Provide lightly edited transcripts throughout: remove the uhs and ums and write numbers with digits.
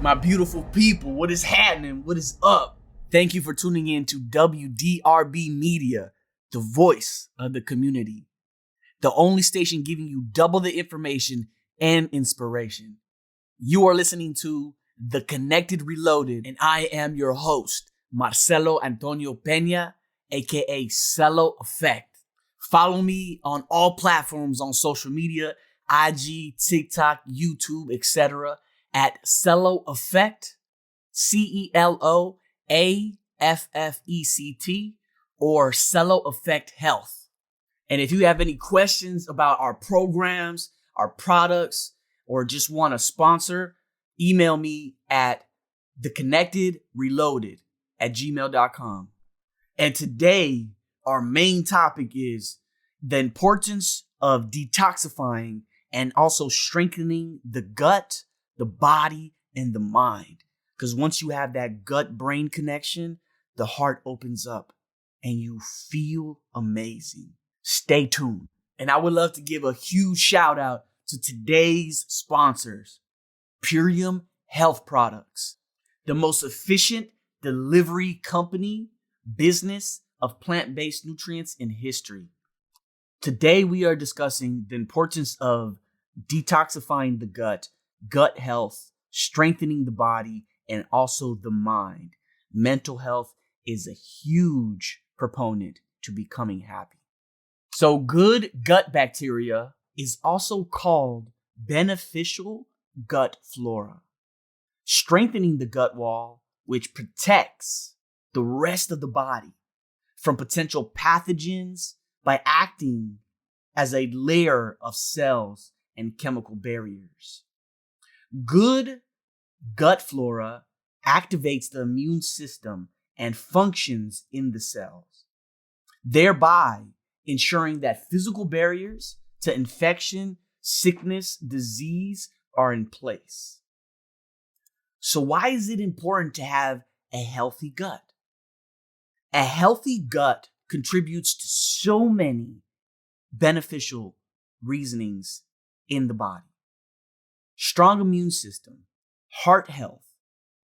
My beautiful people, what is happening? What is up? Thank you for tuning in to WDRBmedia, the voice of the community. The only station giving you double the information and inspiration. You are listening to The Connected Reloaded, and I am your host, Marcelo Antonio Peña, aka Celoaffect. Follow me on all platforms on social media, IG, TikTok, YouTube, etc. at celoaffect, CELOAFFECT, or Celoaffect Health. And if you have any questions about our programs, our products, or just want to sponsor, email me at theconnectedreloaded@gmail.com. And today, our main topic is the importance of detoxifying and also strengthening the gut, the body, and the mind. Because once you have that gut-brain connection, the heart opens up and you feel amazing. Stay tuned. And I would love to give a huge shout out to today's sponsors, Purium Health Products, the most efficient delivery company, business of plant-based nutrients in history. Today, we are discussing the importance of detoxifying the gut, gut health, strengthening the body, and also the mind. Mental health is a huge proponent to becoming happy. So good gut bacteria is also called beneficial gut flora, strengthening the gut wall, which protects the rest of the body from potential pathogens by acting as a layer of cells and chemical barriers. Good gut flora activates the immune system and functions in the cells, thereby ensuring that physical barriers to infection, sickness, disease are in place. So why is it important to have a healthy gut? A healthy gut contributes to so many beneficial reasonings in the body. Strong immune system, heart health,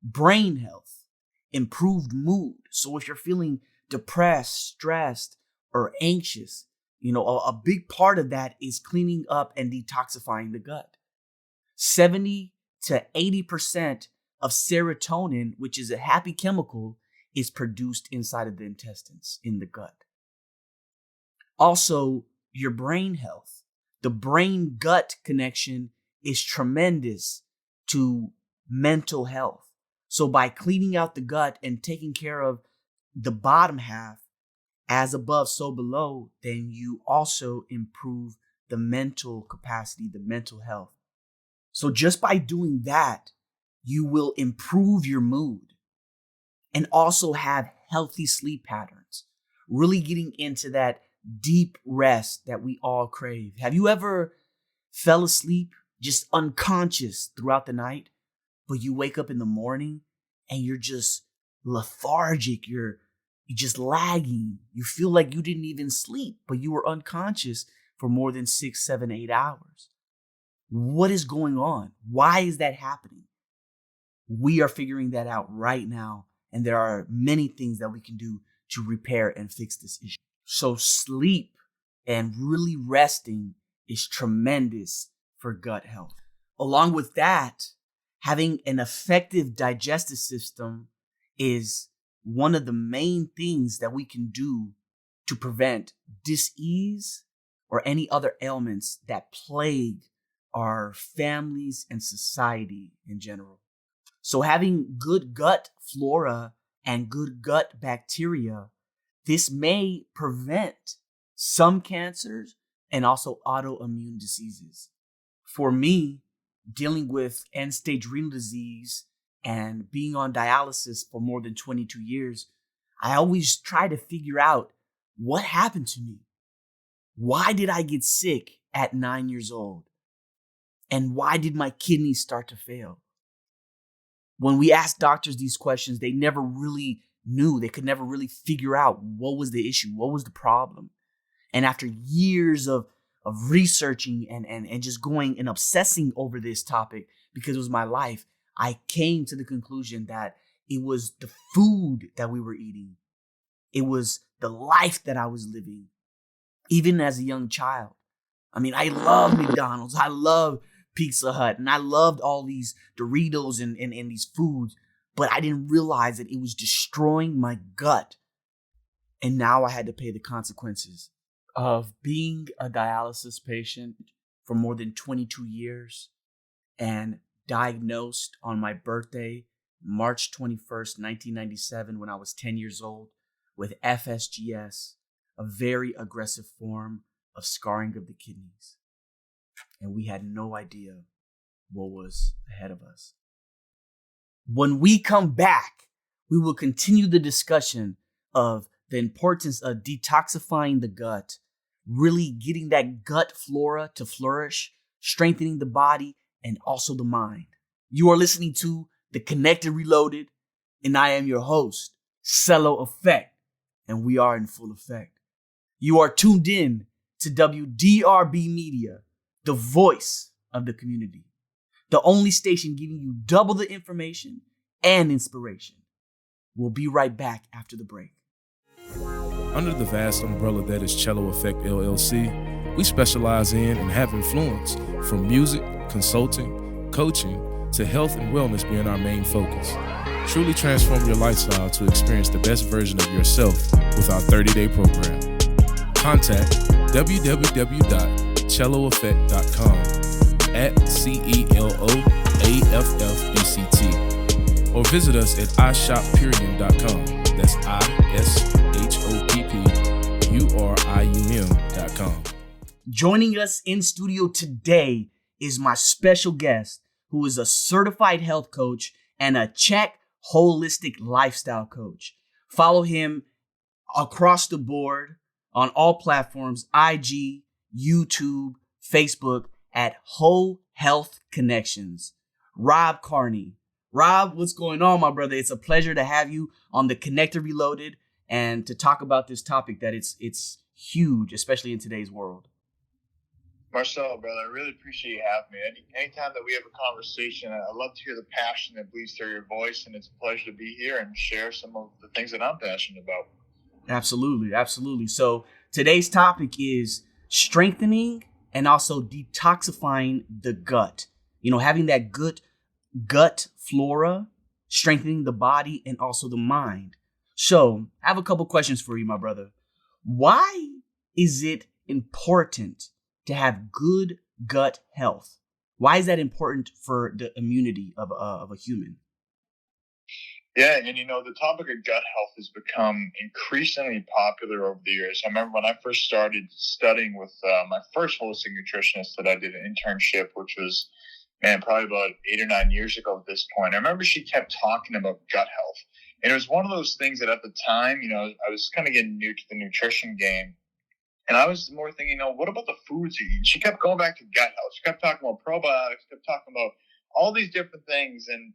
brain health, improved mood. So if you're feeling depressed, stressed, or anxious, a big part of that is cleaning up and detoxifying the gut. 70 to 80% of serotonin, which is a happy chemical, is produced inside of the intestines, in the gut. Also, your brain health. The brain-gut connection is tremendous to mental health. So by cleaning out the gut and taking care of the bottom half, as above, so below, then you also improve the mental capacity, the mental health. So just by doing that, you will improve your mood and also have healthy sleep patterns, really getting into that deep rest that we all crave. Have you ever fell asleep just unconscious throughout the night, but you wake up in the morning and you're just lethargic, you're just lagging. You feel like you didn't even sleep, but you were unconscious for more than 6, 7, 8 hours. What is going on? Why is that happening? We are figuring that out right now, and there are many things that we can do to repair and fix this issue. So sleep and really resting is tremendous for gut health. Along with that, having an effective digestive system is one of the main things that we can do to prevent dis-ease or any other ailments that plague our families and society in general. So having good gut flora and good gut bacteria, this may prevent some cancers and also autoimmune diseases. For me, dealing with end-stage renal disease and being on dialysis for more than 22 years, I always try to figure out what happened to me. Why did I get sick at 9 years old? And why did my kidneys start to fail? When we asked doctors these questions, they never really knew. They could never really figure out what was the issue, what was the problem. And after years of researching and just going and obsessing over this topic, because it was my life, I came to the conclusion that it was the food that we were eating. It was the life that I was living, even as a young child. I mean, I love McDonald's. I love Pizza Hut. And I loved all these Doritos and these foods. But I didn't realize that it was destroying my gut. And now I had to pay the consequences of being a dialysis patient for more than 22 years and diagnosed on my birthday, March 21st, 1997, when I was 10 years old, with FSGS, a very aggressive form of scarring of the kidneys. And we had no idea what was ahead of us. When we come back, we will continue the discussion of the importance of detoxifying the gut, really getting that gut flora to flourish, strengthening the body and also the mind. You are listening to The Connected Reloaded, and I am your host, Celoaffect, and we are in full effect. You are tuned in to WDRBmedia, the voice of the community, the only station giving you double the information and inspiration. We'll be right back after the break. Under the vast umbrella that is celoaffect LLC, we specialize in and have influence from music, consulting, coaching, to health and wellness being our main focus. Truly transform your lifestyle to experience the best version of yourself with our 30-day program. Contact www.celoaffect.com at CELOAFFECT or visit us at ishoppurium.com. That's ISHOPPURIUM.com. Joining us in studio today is my special guest, who is a certified health coach and a Czech holistic lifestyle coach. Follow him across the board on all platforms, IG, YouTube, Facebook, at Whole Health Connections. Rob Carney. Rob, what's going on, my brother? It's a pleasure to have you on The Connected Reloaded and to talk about this topic that it's huge, especially in today's world. Marcel, brother, I really appreciate you having me. Anytime that we have a conversation, I love to hear the passion that bleeds through your voice, and it's a pleasure to be here and share some of the things that I'm passionate about. Absolutely, absolutely. So today's topic is strengthening and also detoxifying the gut. You know, having that good gut flora, strengthening the body and also the mind. So I have a couple questions for you, my brother. Why is it important to have good gut health? Why is that important for the immunity of a human? Yeah, and the topic of gut health has become increasingly popular over the years. I remember when I first started studying with my first holistic nutritionist that I did an internship, which was, probably about 8 or 9 years ago at this point. I remember she kept talking about gut health. And it was one of those things that at the time, I was kind of getting new to the nutrition game. And I was more thinking, what about the foods you eat? She kept going back to gut health. She kept talking about probiotics, kept talking about all these different things. And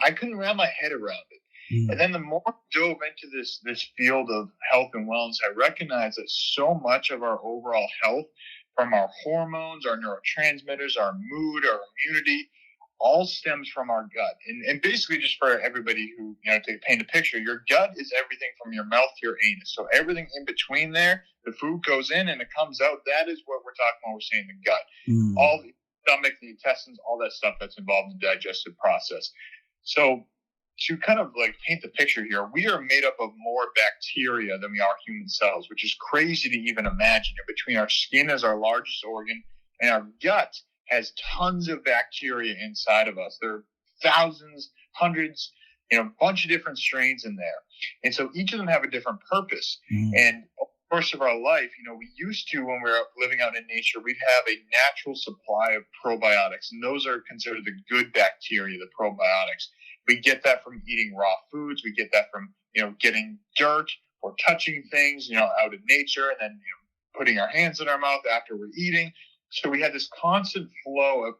I couldn't wrap my head around it. And then the more I dove into this field of health and wellness, I recognized that so much of our overall health, from our hormones, our neurotransmitters, our mood, our immunity, all stems from our gut. And basically, just for everybody who, to paint a picture, your gut is everything from your mouth to your anus. So everything in between there, the food goes in and it comes out. That is what we're talking about. We're saying the gut. All the stomach, the intestines, all that stuff that's involved in the digestive process. So to kind of paint the picture here, we are made up of more bacteria than we are human cells, which is crazy to even imagine. Between our skin as our largest organ and our gut has tons of bacteria inside of us. There are thousands, hundreds, a bunch of different strains in there. And so each of them have a different purpose. And over the course of our life, we used to, when we were living out in nature, we'd have a natural supply of probiotics. And those are considered the good bacteria, the probiotics. We get that from eating raw foods. We get that from, getting dirt or touching things, out in nature, and then, putting our hands in our mouth after we're eating. So we had this constant flow of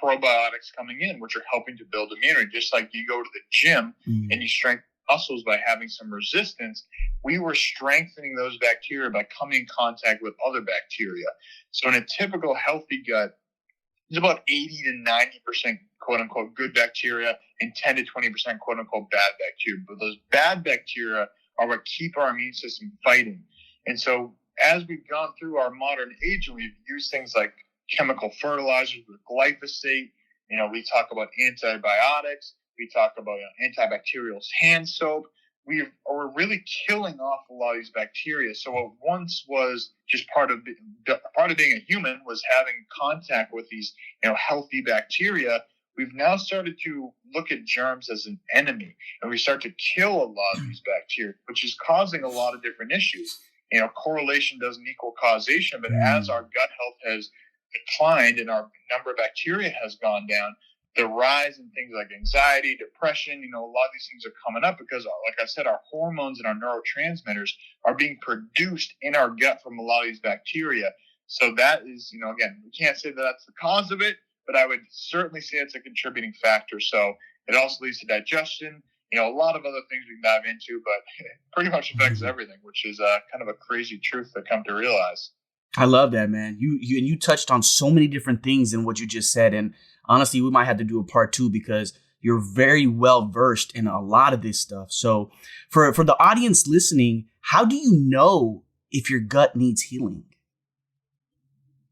probiotics coming in, which are helping to build immunity. Just like you go to the gym and you strengthen muscles by having some resistance, we were strengthening those bacteria by coming in contact with other bacteria. So in a typical healthy gut, there's about 80 to 90% quote unquote good bacteria and 10 to 20% quote unquote bad bacteria. But those bad bacteria are what keep our immune system fighting. And so as we've gone through our modern age and we've used things like chemical fertilizers with glyphosate, we talk about antibiotics, we talk about antibacterial hand soap. We're really killing off a lot of these bacteria. So what once was just part of being a human was having contact with these, healthy bacteria. We've now started to look at germs as an enemy, and we start to kill a lot of these bacteria, which is causing a lot of different issues. Correlation doesn't equal causation, but as our gut health has declined and our number of bacteria has gone down, the rise in things like anxiety, depression, a lot of these things are coming up because, like I said, our hormones and our neurotransmitters are being produced in our gut from a lot of these bacteria. So that is, again, we can't say that that's the cause of it, but I would certainly say it's a contributing factor. So it also leads to digestion, a lot of other things we can dive into, but it pretty much affects everything, which is kind of a crazy truth to come to realize. I love that, man. You touched on so many different things in what you just said. And honestly, we might have to do a part 2 because you're very well versed in a lot of this stuff. So for the audience listening, how do you know if your gut needs healing?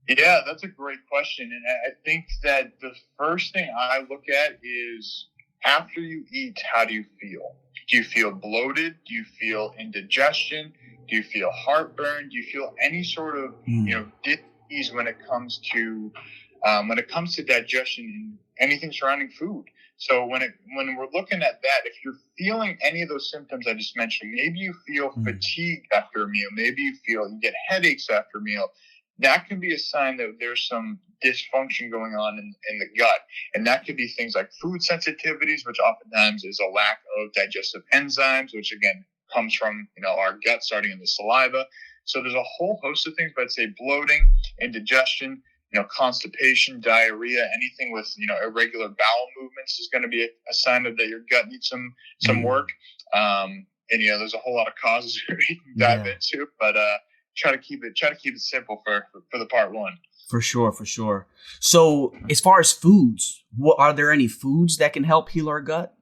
Yeah, that's a great question. And I think that the first thing I look at is after you eat, how do you feel? Do you feel bloated? Do you feel indigestion? Do you feel heartburn? Do you feel any sort of, dis-ease when it comes to digestion and anything surrounding food? So when we're looking at that, if you're feeling any of those symptoms I just mentioned, maybe you feel fatigued after a meal, maybe you get headaches after a meal, that can be a sign that there's some dysfunction going on in the gut. And that could be things like food sensitivities, which oftentimes is a lack of digestive enzymes, which again comes from our gut starting in the saliva. So there's a whole host of things, but I'd say bloating, indigestion, constipation, diarrhea, anything with irregular bowel movements is going to be a sign that your gut needs some work. And there's a whole lot of causes we can dive into, but try to keep it simple for the part 1. For sure. So as far as foods, are there any foods that can help heal our gut?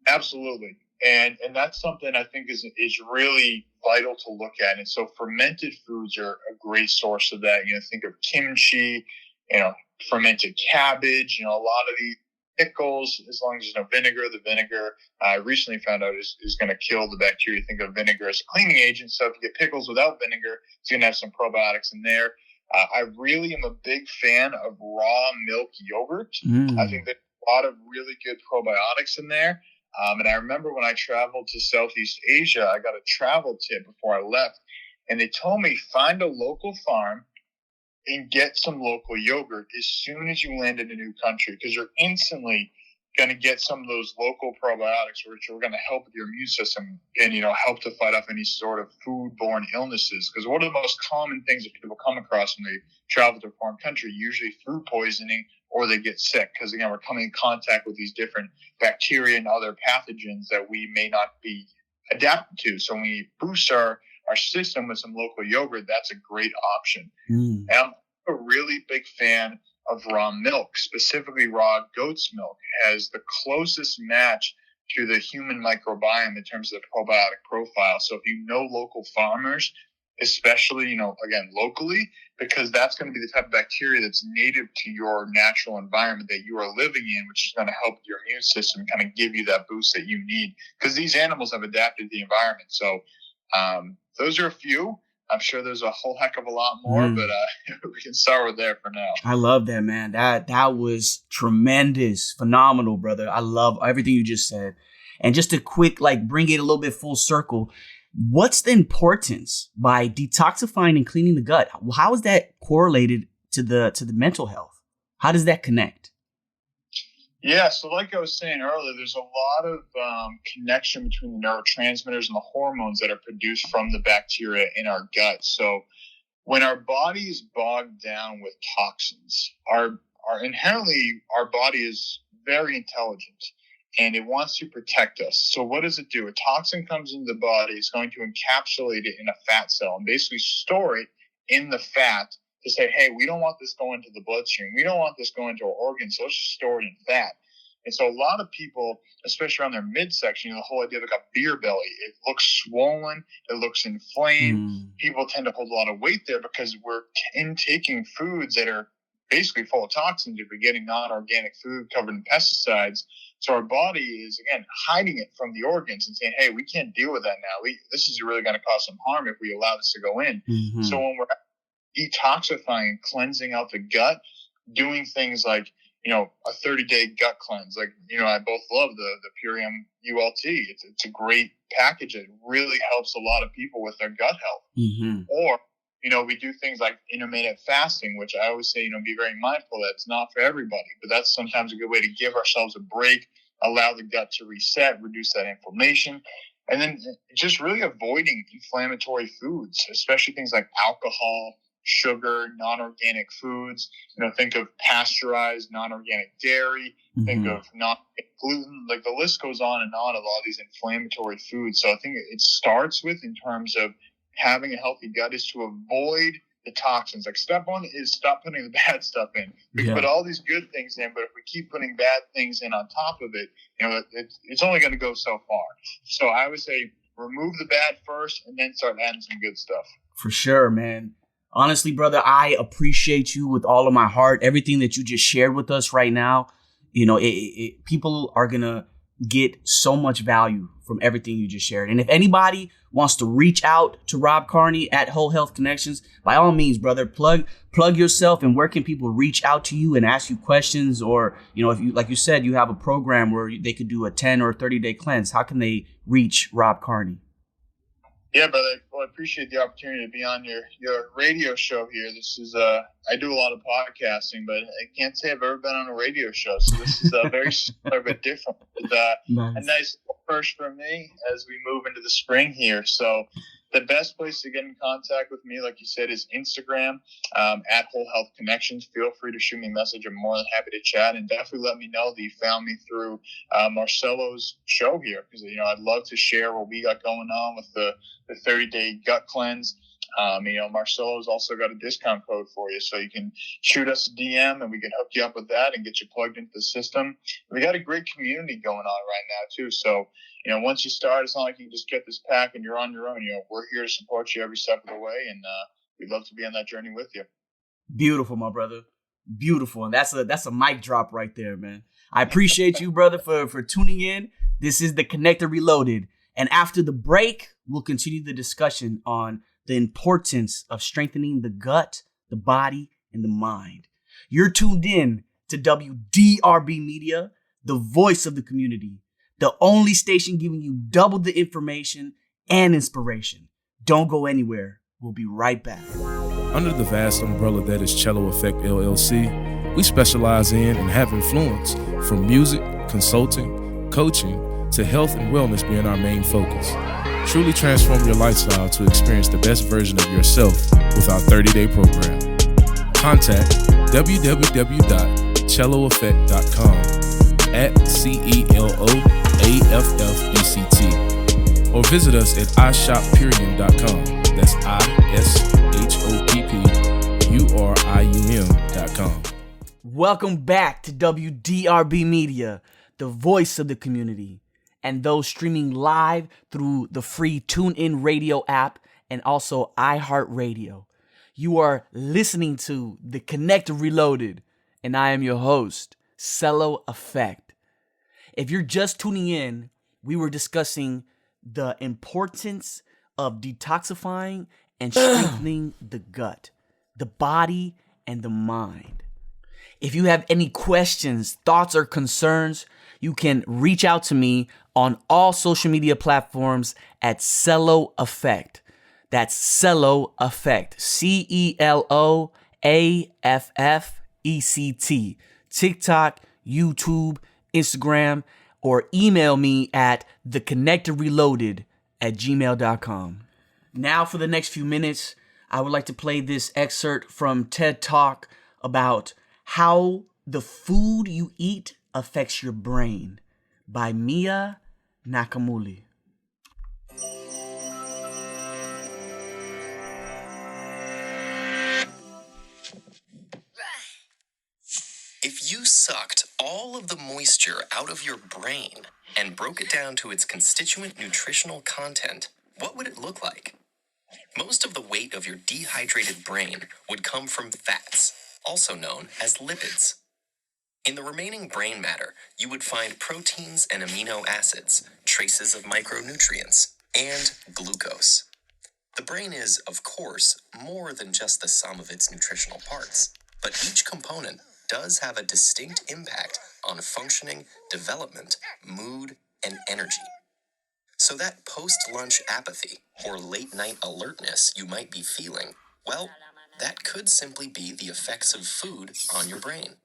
Absolutely. And that's something I think is really vital to look at. And so fermented foods are a great source of that. Think of kimchi, fermented cabbage, a lot of these pickles, as long as there's no vinegar. The vinegar I recently found out is going to kill the bacteria. Think of vinegar as a cleaning agent. So if you get pickles without vinegar, it's going to have some probiotics in there. I really am a big fan of raw milk yogurt. I think there's a lot of really good probiotics in there. And I remember when I traveled to Southeast Asia, I got a travel tip before I left, and they told me find a local farm and get some local yogurt as soon as you land in a new country, because you're instantly going to get some of those local probiotics, which are going to help with your immune system and, help to fight off any sort of foodborne illnesses. Because one of the most common things that people come across when they travel to a foreign country, usually food poisoning, or they get sick. Because, again, we're coming in contact with these different bacteria and other pathogens that we may not be adapted to. So when we boost our system with some local yogurt, that's a great option. And I'm a really big fan of raw milk, specifically raw goat's milk, has the closest match to the human microbiome in terms of the probiotic profile. So if local farmers, especially, again, locally, because that's going to be the type of bacteria that's native to your natural environment that you are living in, which is going to help your immune system kind of give you that boost that you need, because these animals have adapted to the environment. So those are a few. I'm sure there's a whole heck of a lot more, but we can start with there for now. I love that, man. That was tremendous, phenomenal, brother. I love everything you just said. And just a quick, bring it a little bit full circle. What's the importance by detoxifying and cleaning the gut? How is that correlated to the mental health? How does that connect? Yeah, so like I was saying earlier, there's a lot of connection between the neurotransmitters and the hormones that are produced from the bacteria in our gut. So when our body is bogged down with toxins, inherently our body is very intelligent and it wants to protect us. So what does it do? A toxin comes into the body, it's going to encapsulate it in a fat cell and basically store it in the fat to say, hey, we don't want this going to the bloodstream. We don't want this going to our organs. So let's just store it in fat. And so a lot of people, especially around their midsection, the whole idea of like a beer belly, it looks swollen, it looks inflamed. People tend to hold a lot of weight there because we're intaking foods that are basically full of toxins if we're getting non-organic food covered in pesticides. So our body is, again, hiding it from the organs and saying, hey, we can't deal with that now. This is really going to cause some harm if we allow this to go in. So when we're detoxifying, cleansing out the gut, doing things like, a 30-day gut cleanse. Like, I both love the Purium ULT. It's a great package. It really helps a lot of people with their gut health. Or, we do things like intermittent fasting, which I always say, be very mindful that it's not for everybody, but that's sometimes a good way to give ourselves a break, allow the gut to reset, reduce that inflammation. And then just really avoiding inflammatory foods, especially things like alcohol, sugar, non-organic foods. Think of pasteurized, non-organic dairy. Think of gluten. Like, the list goes on and on of all these inflammatory foods. So I think it starts with, in terms of having a healthy gut, is to avoid the toxins. Like, step one is stop putting the bad stuff in. We can put all these good things in, but if we keep putting bad things in on top of it, it's only going to go so far. So I would say remove the bad first and then start adding some good stuff. For sure, man. Honestly, brother, I appreciate you with all of my heart. Everything that you just shared with us right now, people are going to get so much value from everything you just shared. And if anybody wants to reach out to Rob Carney at Whole Health Connections, by all means, brother, plug yourself. And where can people reach out to you and ask you questions? Or, if you, like you said, you have a program where they could do a 10 or 30-day cleanse, how can they reach Rob Carney? Yeah, brother. Well, I appreciate the opportunity to be on your radio show here. This is I do a lot of podcasting, but I can't say I've ever been on a radio show. So this is very similar but different. It's a nice first for me as we move into the spring here. So the best place to get in contact with me, like you said, is Instagram at Whole Health Connections. Feel free to shoot me a message. I'm more than happy to chat, and definitely let me know that you found me through Marcelo's show here, because I'd love to share what we got going on with the 30-day gut cleanse. Marcelo's also got a discount code for you, so you can shoot us a DM and we can hook you up with that and get you plugged into the system. We got a great community going on right now too. So, once you start, it's not like you just get this pack and you're on your own. We're here to support you every step of the way, and we'd love to be on that journey with you. Beautiful, my brother. Beautiful. And that's a mic drop right there, man. I appreciate you, brother, for tuning in. This is the Connector Reloaded. And after the break, we'll continue the discussion on the importance of strengthening the gut, the body, and the mind. You're tuned in to WDRB Media, the voice of the community, the only station giving you double the information and inspiration. Don't go anywhere. We'll be right back. Under the vast umbrella that is celoaffect LLC, we specialize in and have influence from music, consulting, coaching, to health and wellness being our main focus. Truly transform your lifestyle to experience the best version of yourself with our 30-day program. Contact www.celoaffect.com at CELOAFFECT or visit us at iShopPurium.com. That's ISHOPPURIUM.com. Welcome back to WDRB Media, the voice of the community, and those streaming live through the free TuneIn Radio app and also iHeartRadio. You are listening to The Connector Reloaded, and I am your host, celoaffect. If you're just tuning in, we were discussing the importance of detoxifying and strengthening the gut, the body, and the mind. If you have any questions, thoughts, or concerns, you can reach out to me on all social media platforms at celoaffect. That's celoaffect. CELOAFFECT. TikTok, YouTube, Instagram, or email me at theconnectorreloaded@gmail.com. Now for the next few minutes, I would like to play this excerpt from TED Talk about how the food you eat affects your brain by Mia Nakamura. moisture out of your brain and broke it down to its constituent nutritional content, what would it look like? Most of the weight of your dehydrated brain would come from fats, also known as lipids. In the remaining brain matter, you would find proteins and amino acids, traces of micronutrients, and glucose. The brain is, of course, more than just the sum of its nutritional parts, but each component does have a distinct impact on functioning, development, mood, and energy. So that post-lunch apathy or late-night alertness you might be feeling, well, that could simply be the effects of food on your brain.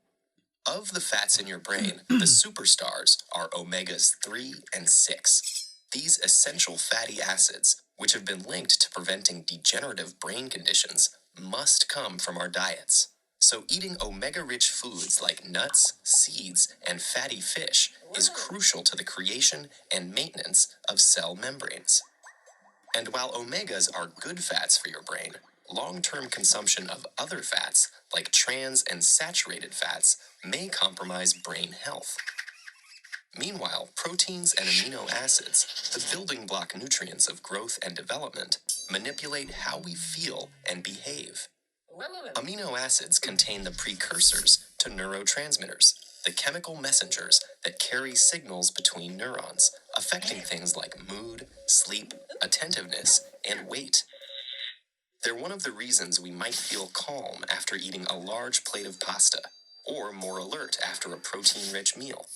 Of the fats in your brain, the superstars are omegas 3 and 6. These essential fatty acids, which have been linked to preventing degenerative brain conditions, must come from our diets. So eating omega-rich foods like nuts, seeds, and fatty fish is crucial to the creation and maintenance of cell membranes. And while omegas are good fats for your brain, long-term consumption of other fats, like trans and saturated fats, may compromise brain health. Meanwhile, proteins and amino acids, the building block nutrients of growth and development, manipulate how we feel and behave. Amino acids contain the precursors to neurotransmitters, the chemical messengers that carry signals between neurons, affecting things like mood, sleep, attentiveness, and weight. They're one of the reasons we might feel calm after eating a large plate of pasta, or more alert after a protein-rich meal.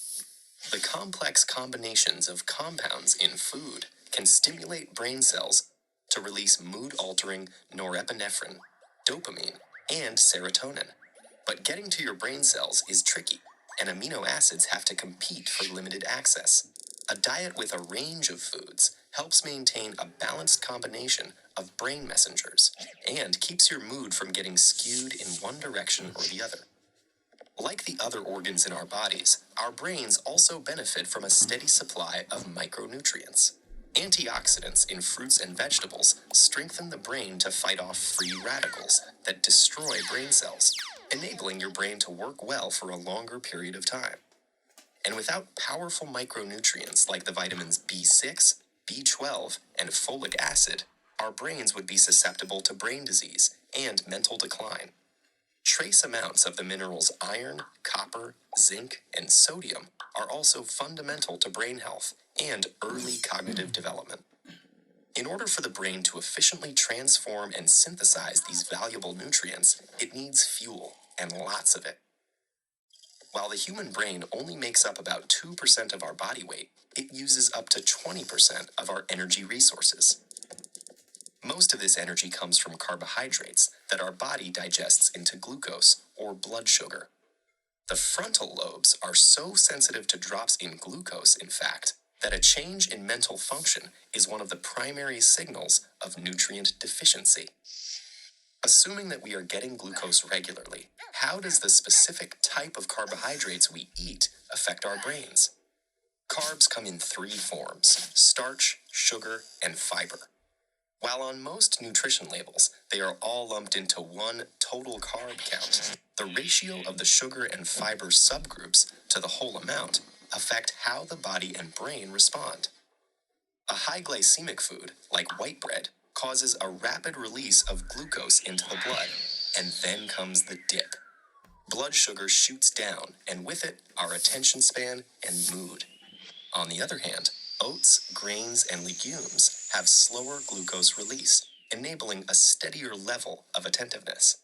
The complex combinations of compounds in food can stimulate brain cells to release mood-altering norepinephrine, dopamine, and serotonin. But getting to your brain cells is tricky, and amino acids have to compete for limited access. A diet with a range of foods helps maintain a balanced combination of brain messengers and keeps your mood from getting skewed in one direction or the other. Like the other organs in our bodies, our brains also benefit from a steady supply of micronutrients. Antioxidants in fruits and vegetables strengthen the brain to fight off free radicals that destroy brain cells, enabling your brain to work well for a longer period of time. And without powerful micronutrients like the vitamins B6, B12, and folic acid, our brains would be susceptible to brain disease and mental decline. Trace amounts of the minerals iron, copper, zinc, and sodium are also fundamental to brain health and early cognitive development. In order for the brain to efficiently transform and synthesize these valuable nutrients, it needs fuel, and lots of it. While the human brain only makes up about 2% of our body weight, it uses up to 20% of our energy resources. Most of this energy comes from carbohydrates that our body digests into glucose or blood sugar. The frontal lobes are so sensitive to drops in glucose, in fact, that a change in mental function is one of the primary signals of nutrient deficiency. Assuming that we are getting glucose regularly, how does the specific type of carbohydrates we eat affect our brains? Carbs come in 3 forms: starch, sugar, and fiber. While on most nutrition labels, they are all lumped into one total carb count, the ratio of the sugar and fiber subgroups to the whole amount affect how the body and brain respond. A high glycemic food, like white bread, causes a rapid release of glucose into the blood, and then comes the dip. Blood sugar shoots down, and with it, our attention span and mood. On the other hand, oats, grains, and legumes have slower glucose release, enabling a steadier level of attentiveness.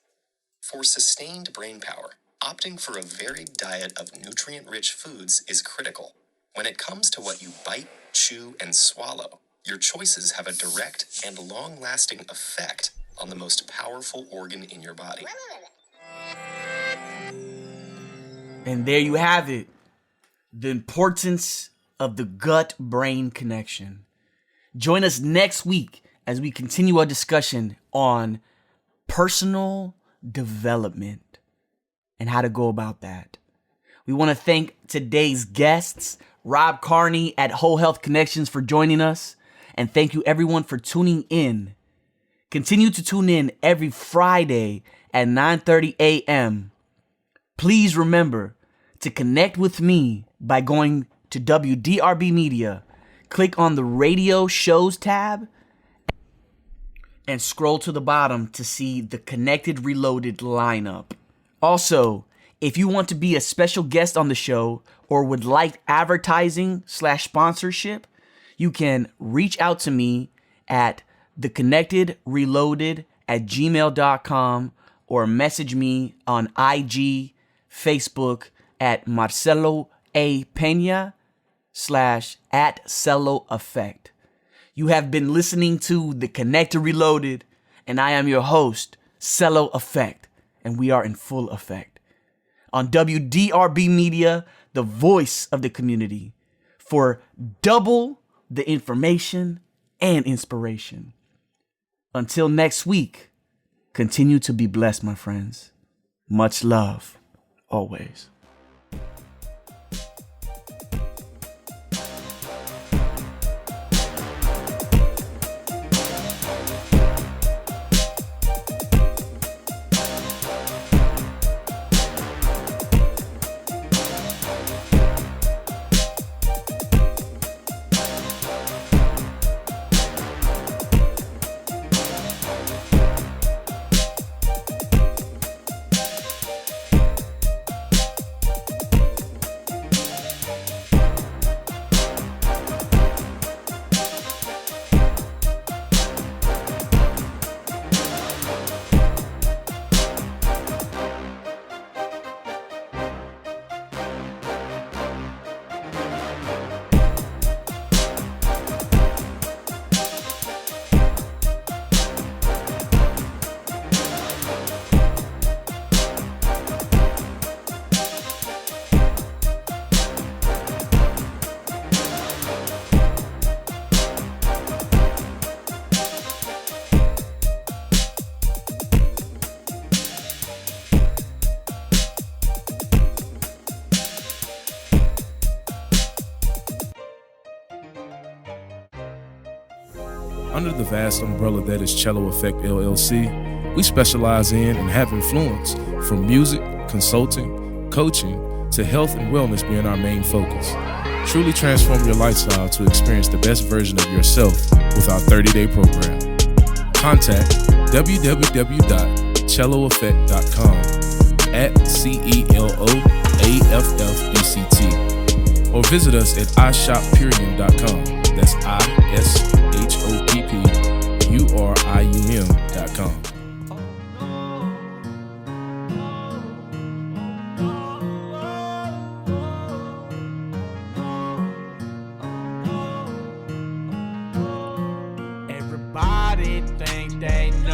For sustained brain power, opting for a varied diet of nutrient-rich foods is critical. When it comes to what you bite, chew, and swallow, your choices have a direct and long-lasting effect on the most powerful organ in your body. And there you have it. The importance of the gut-brain connection. Join us next week as we continue our discussion on personal development and how to go about that. We want to thank today's guests, Rob Carney at Whole Health Connections, for joining us. And thank you everyone for tuning in. Continue to tune in every Friday at 9:30 a.m. Please remember to connect with me by going to WDRB Media, click on the radio shows tab, and scroll to the bottom to see the Connected Reloaded lineup. Also, if you want to be a special guest on the show or would like advertising/sponsorship, you can reach out to me at theconnectedreloaded@gmail.com or message me on IG, Facebook at Marcelo A. Pena /@celoaffect. You have been listening to The Connected Reloaded, and I am your host, celoaffect, and we are in full effect. On WDRB Media, the voice of the community, for double the information and inspiration. Until next week, continue to be blessed, my friends. Much love, always. Under the vast umbrella that is Cello Effect LLC, we specialize in and have influence from music, consulting, coaching, to health and wellness being our main focus. Truly transform your lifestyle to experience the best version of yourself with our 30-day program. Contact www.celoaffect.com @CELOAFFECT or visit us at ishoppurium.com. That's ISHOPPURIUM.com. Everybody think they know.